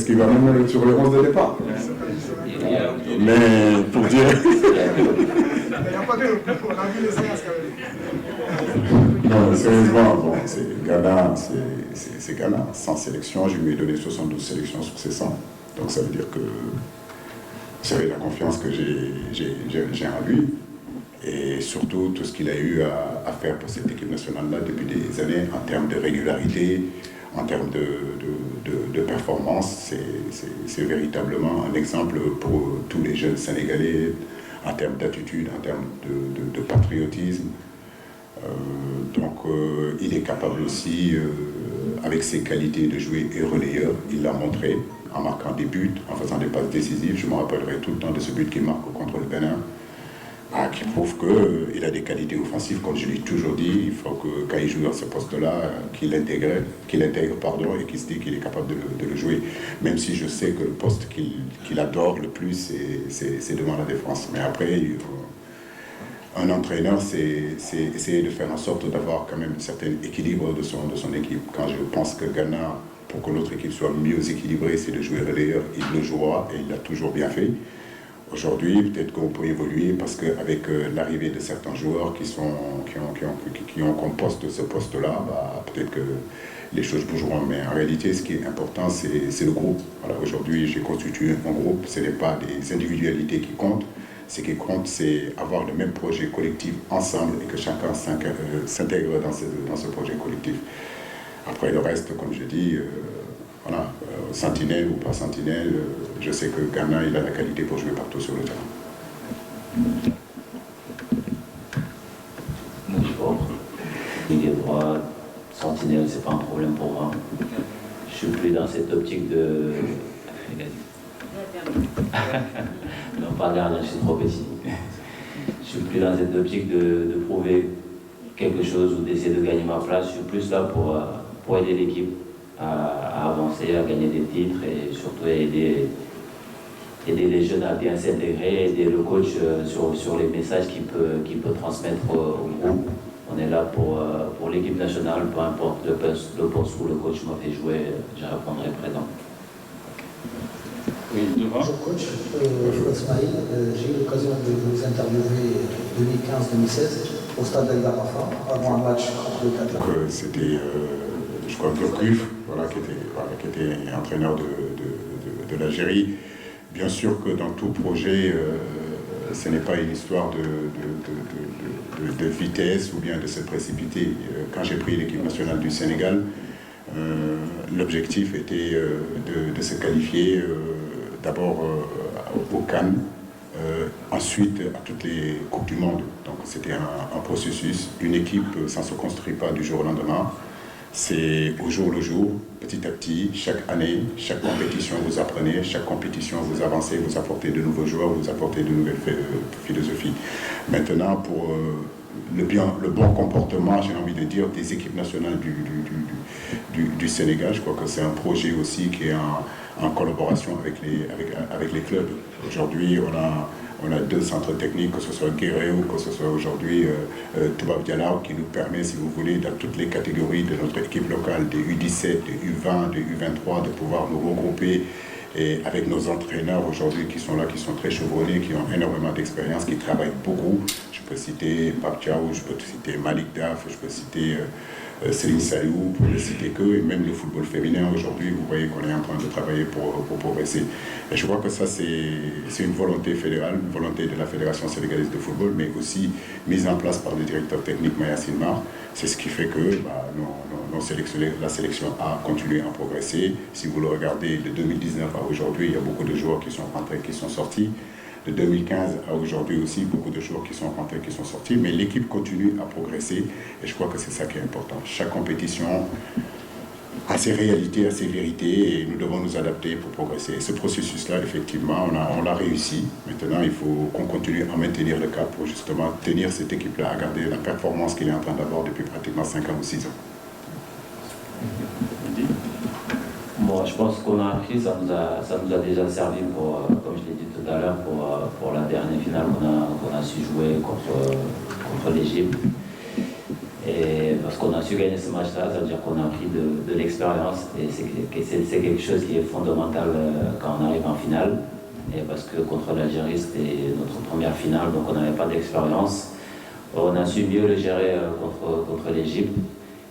qu'il va même sur les 11 de départ. Mais pour dire... Non, sérieusement, bon, c'est Ghana, c'est Ghana. 100 sélections, je lui ai donné 72 sélections sur ces 100. Donc ça veut dire que vous savez la confiance que j'ai en lui. Et surtout tout ce qu'il a eu à faire pour cette équipe nationale-là depuis des années en termes de régularité, en termes de performance. C'est véritablement un exemple pour tous les jeunes Sénégalais en termes d'attitude, en termes de patriotisme. Il est capable aussi, avec ses qualités de jouer et relayeur, il l'a montré en marquant des buts, en faisant des passes décisives. Je me rappellerai tout le temps de ce but qu'il marque contre le Bénin, qui prouve qu'il a des qualités offensives, comme je l'ai toujours dit. Il faut que quand il joue à ce poste-là, qu'il intègre, et qu'il se dit qu'il est capable de le jouer. Même si je sais que le poste qu'il adore le plus, c'est devant la défense. Mais après, un entraîneur, c'est essayer de faire en sorte d'avoir quand même un certain équilibre de son équipe. Quand je pense que Ghana, pour que l'autre équipe soit mieux équilibrée, c'est de jouer relayeur, il le jouera et il l'a toujours bien fait. Aujourd'hui, peut-être qu'on peut évoluer parce qu'avec l'arrivée de certains joueurs qui ont comme poste ce poste-là, peut-être que les choses bougeront. Mais en réalité, ce qui est important, c'est le groupe. Voilà, aujourd'hui, j'ai constitué un groupe. Ce n'est pas des individualités qui comptent. Ce qui compte, c'est avoir le même projet collectif ensemble et que chacun s'intègre dans ce projet collectif. Après le reste, comme je dis, voilà, sentinelle ou pas sentinelle, je sais que Ghana, il a la qualité pour jouer partout sur le terrain. Ligue droit, sentinelle, c'est pas un problème pour moi. Je suis plus dans cette optique de... non, pas gardien, je suis trop petit. Je suis plus dans cette optique de prouver quelque chose ou d'essayer de gagner ma place. Je suis plus là pour aider l'équipe à avancer, à gagner des titres et surtout aider les jeunes à bien s'intégrer, aider le coach sur les messages qu'il peut transmettre au groupe. On est là pour l'équipe nationale, peu importe le poste où le coach m'a fait jouer, je répondrai présent. Oui, devant. Bonjour coach, Ismaïl, j'ai eu l'occasion de vous interviewer 2015-2016 au stade d'Al Gharafa avant un match contre le Qatar. C'était, je crois, Gourcuff, qui était entraîneur de l'Algérie. Bien sûr que dans tout projet, ce n'est pas une histoire de vitesse ou bien de se précipiter. Quand j'ai pris l'équipe nationale du Sénégal, l'objectif était de se qualifier d'abord au CAN, ensuite à toutes les Coupes du Monde. Donc c'était un processus. Une équipe, ça ne se construit pas du jour au lendemain. C'est au jour le jour, petit à petit, chaque année, chaque compétition vous apprenez, chaque compétition vous avancez, vous apportez de nouveaux joueurs, vous apportez de nouvelles philosophies. Maintenant, pour le bon comportement, j'ai envie de dire, des équipes nationales du Sénégal, je crois que c'est un projet aussi qui est en collaboration avec les clubs. Aujourd'hui, on a deux centres techniques, que ce soit Guerrero, que ce soit aujourd'hui Toubab Dialaw, qui nous permet, si vous voulez, dans toutes les catégories de notre équipe locale, des U17, des U20, des U23, de pouvoir nous regrouper et avec nos entraîneurs aujourd'hui qui sont là, qui sont très chevronnés, qui ont énormément d'expérience, qui travaillent beaucoup. Je peux citer Pape Thiaw, je peux citer Malik Daf, je peux citer Céline Sayou, pour ne citer que, et même le football féminin aujourd'hui, vous voyez qu'on est en train de travailler pour progresser. Et je crois que ça, c'est une volonté fédérale, une volonté de la Fédération sénégalaise de football, mais aussi mise en place par le directeur technique Maya Sinmar. C'est ce qui fait que la sélection a continué à progresser. Si vous le regardez de 2019 à aujourd'hui, il y a beaucoup de joueurs qui sont rentrés, qui sont sortis. De 2015 à aujourd'hui aussi, beaucoup de joueurs qui sont rentrés, qui sont sortis, mais l'équipe continue à progresser et je crois que c'est ça qui est important. Chaque compétition a ses réalités, a ses vérités et nous devons nous adapter pour progresser. Et ce processus-là, effectivement, on l'a réussi. Maintenant, il faut qu'on continue à maintenir le cap pour justement tenir cette équipe-là, à garder la performance qu'il est en train d'avoir depuis pratiquement 5 ans ou 6 ans. Bon, je pense qu'on a appris, ça nous a déjà servi pour, comme je l'ai dit tout à l'heure, pour la dernière finale qu'on a su jouer contre l'Égypte. Et parce qu'on a su gagner ce match-là, ça veut dire qu'on a pris de l'expérience. Et c'est quelque chose qui est fondamental quand on arrive en finale. Et parce que contre l'Algérie, c'était notre première finale, donc on n'avait pas d'expérience. On a su mieux le gérer contre l'Égypte.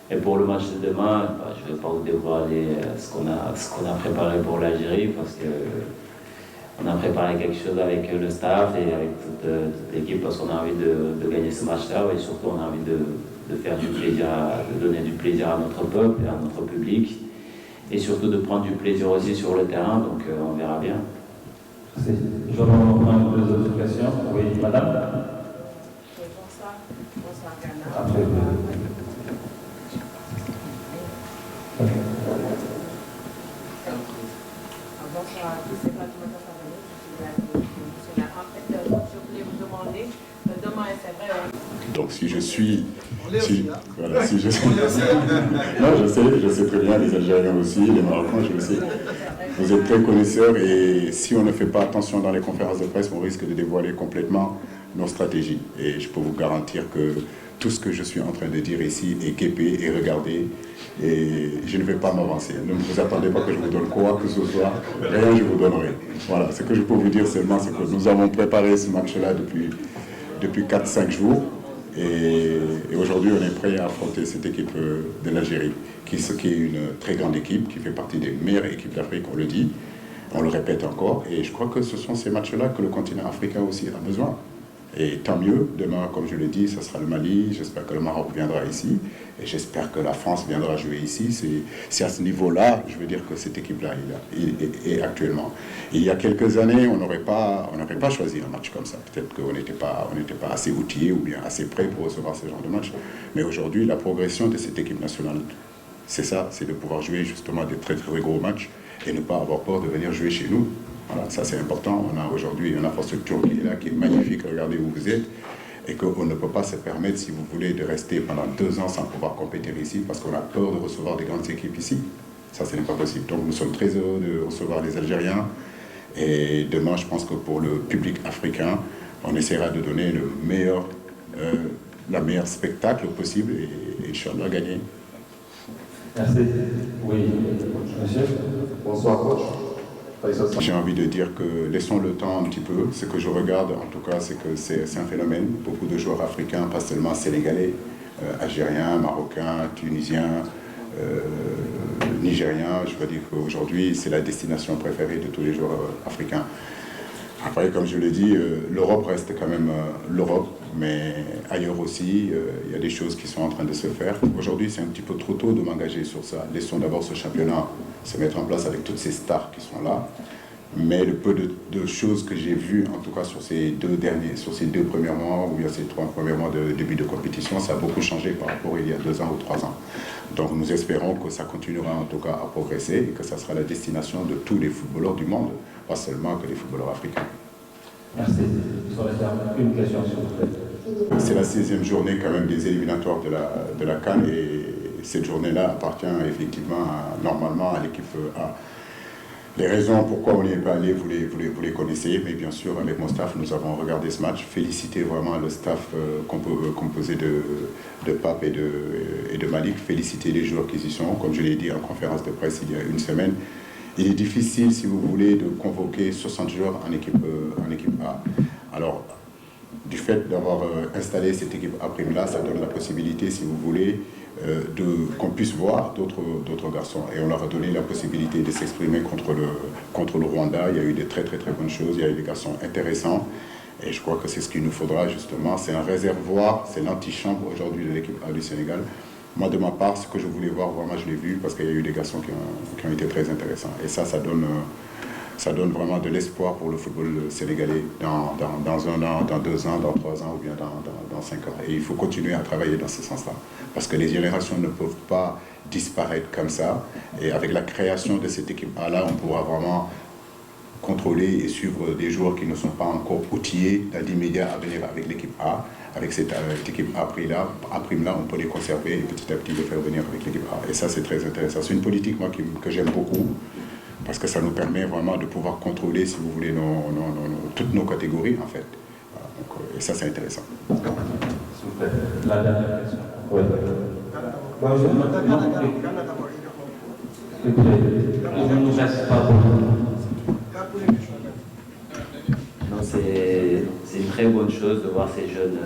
Et pour le match de demain, je ne vais pas vous dévoiler ce qu'on a préparé pour l'Algérie, parce qu'on a préparé quelque chose avec le staff et avec toute l'équipe, parce qu'on a envie de gagner ce match-là, et surtout on a envie de faire du plaisir, de donner du plaisir à notre peuple et à notre public, et surtout de prendre du plaisir aussi sur le terrain, donc on verra bien. Je vais prendre deux autres questions. Oui, madame. Bonsoir. Bonsoir, Ghana. Après, Bonsoir à tous, c'est Fatimata Savani, je suis de la télévision nationale. En fait, je voulais vous demander, demain, c'est vrai. Donc si je suis... Non, je sais très bien, les Algériens aussi, les Marocains, je le sais. Vous êtes très connaisseurs et si on ne fait pas attention dans les conférences de presse, on risque de dévoiler complètement nos stratégies. Et je peux vous garantir que tout ce que je suis en train de dire ici est guépé et regardé. Et je ne vais pas m'avancer. Ne vous attendez pas que je vous donne quoi que ce soit. Rien, je vous donnerai. Voilà, ce que je peux vous dire seulement, c'est que nous avons préparé ce match-là depuis 4-5 jours. Et aujourd'hui, on est prêt à affronter cette équipe de l'Algérie, qui est une très grande équipe, qui fait partie des meilleures équipes d'Afrique, on le dit, on le répète encore. Et je crois que ce sont ces matchs-là que le continent africain aussi a besoin. Et tant mieux, demain, comme je l'ai dit, ce sera le Mali, j'espère que le Maroc viendra ici, et j'espère que la France viendra jouer ici. C'est à ce niveau-là, je veux dire, que cette équipe-là est actuellement. Il y a quelques années, on n'aurait pas choisi un match comme ça. Peut-être qu'on n'était pas assez outillés ou bien assez prêts pour recevoir ce genre de match. Mais aujourd'hui, la progression de cette équipe nationale, c'est ça, c'est de pouvoir jouer justement des très très gros matchs et ne pas avoir peur de venir jouer chez nous. Voilà, ça c'est important. On a aujourd'hui une infrastructure qui est là, qui est magnifique. Regardez où vous êtes. Et qu'on ne peut pas se permettre, si vous voulez, de rester pendant 2 ans sans pouvoir compétir ici parce qu'on a peur de recevoir des grandes équipes ici. Ça, ce n'est pas possible. Donc nous sommes très heureux de recevoir les Algériens. Et demain, je pense que pour le public africain, on essaiera de donner la meilleure spectacle possible et Inch'Allah gagner. merci. Oui, monsieur. Bonsoir, coach. J'ai envie de dire que laissons le temps un petit peu. Ce que je regarde, en tout cas, c'est que c'est un phénomène. Beaucoup de joueurs africains, pas seulement sénégalais, algériens, marocains, tunisiens, nigériens. Je veux dire qu'aujourd'hui, c'est la destination préférée de tous les joueurs africains. Après, comme je l'ai dit, l'Europe reste quand même l'Europe, mais ailleurs aussi, il y a des choses qui sont en train de se faire. Aujourd'hui, c'est un petit peu trop tôt de m'engager sur ça. Laissons d'abord ce championnat se mettre en place avec toutes ces stars qui sont là. Mais le peu de choses que j'ai vues, en tout cas sur ces 2 premiers mois, ou bien ces 3 premiers mois de début de compétition, ça a beaucoup changé par rapport à il y a 2 ans ou 3 ans. Donc nous espérons que ça continuera en tout cas à progresser et que ça sera la destination de tous les footballeurs du monde, pas seulement que les footballeurs africains. Merci. Une question, s'il vous plaît. C'est la 16e journée quand même des éliminatoires de la CAN et cette journée-là appartient effectivement normalement à l'équipe A. Les raisons pourquoi on n'y est pas allé, vous les connaissez, mais bien sûr, avec mon staff, nous avons regardé ce match. Féliciter vraiment le staff composé de Pape et de Malik. Féliciter les joueurs qui y sont. Comme je l'ai dit en conférence de presse il y a une semaine, il est difficile, si vous voulez, de convoquer 60 joueurs en équipe A. Alors, du fait d'avoir installé cette équipe A'-là, ça donne la possibilité, si vous voulez, qu'on puisse voir d'autres garçons. Et on leur a donné la possibilité de s'exprimer contre le Rwanda. Il y a eu de très très très bonnes choses, il y a eu des garçons intéressants. Et je crois que c'est ce qu'il nous faudra justement. C'est un réservoir, c'est l'antichambre aujourd'hui de l'équipe A du Sénégal. Moi, de ma part, ce que je voulais voir, vraiment, je l'ai vu parce qu'il y a eu des garçons qui ont été très intéressants. Et ça donne vraiment de l'espoir pour le football sénégalais dans 1 an, dans 2 ans, dans 3 ans ou bien dans 5 ans. Et il faut continuer à travailler dans ce sens-là. Parce que les générations ne peuvent pas disparaître comme ça. Et avec la création de cette équipe-là, on pourra vraiment contrôler et suivre des joueurs qui ne sont pas encore outillés dans l'immédiat à venir avec l'équipe A. Avec cette équipe A'-là, on peut les conserver et petit à petit les faire venir avec l'équipe A. Et ça, c'est très intéressant. C'est une politique, moi, que j'aime beaucoup. Parce que ça nous permet vraiment de pouvoir contrôler, si vous voulez, toutes nos catégories, en fait. Voilà, donc, et ça, c'est intéressant. S'il vous plaît, la dernière question. Oui. Bonjour. Écoutez, il ne nous reste pas beaucoup. Non, c'est une très bonne chose de voir ces jeunes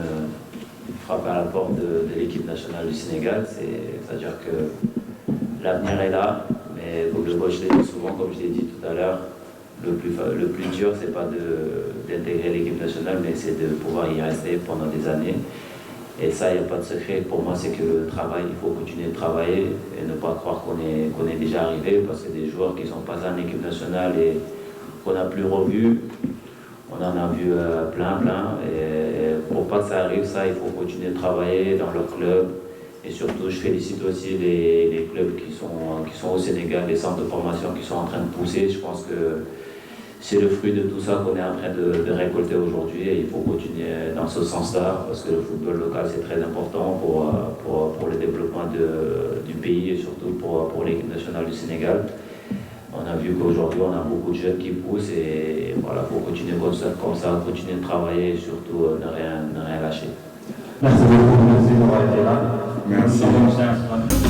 frapper à la porte de l'équipe nationale du Sénégal. C'est-à-dire que l'avenir est là, mais le coach l'ai dit souvent, comme je l'ai dit tout à l'heure, le plus dur, c'est pas d'intégrer l'équipe nationale, mais c'est de pouvoir y rester pendant des années. Et ça, il n'y a pas de secret. Pour moi, c'est que le travail, il faut continuer de travailler et ne pas croire qu'on est déjà arrivé, parce que des joueurs qui sont passés en équipe nationale et qu'on n'a plus revus, on en a vu plein. Et pour pas que ça arrive, ça, il faut continuer de travailler dans leur club. Et surtout, je félicite aussi les clubs qui sont au Sénégal, les centres de formation qui sont en train de pousser. Je pense que c'est le fruit de tout ça qu'on est en train de récolter aujourd'hui, et il faut continuer dans ce sens-là, parce que le football local, c'est très important pour le développement du pays et surtout pour l'équipe nationale du Sénégal. On a vu qu'aujourd'hui, on a beaucoup de jeunes qui poussent, et voilà, il faut continuer comme ça, continuer de travailler et surtout ne rien lâcher. Merci beaucoup, merci d'avoir été là. Merci. Nous sommes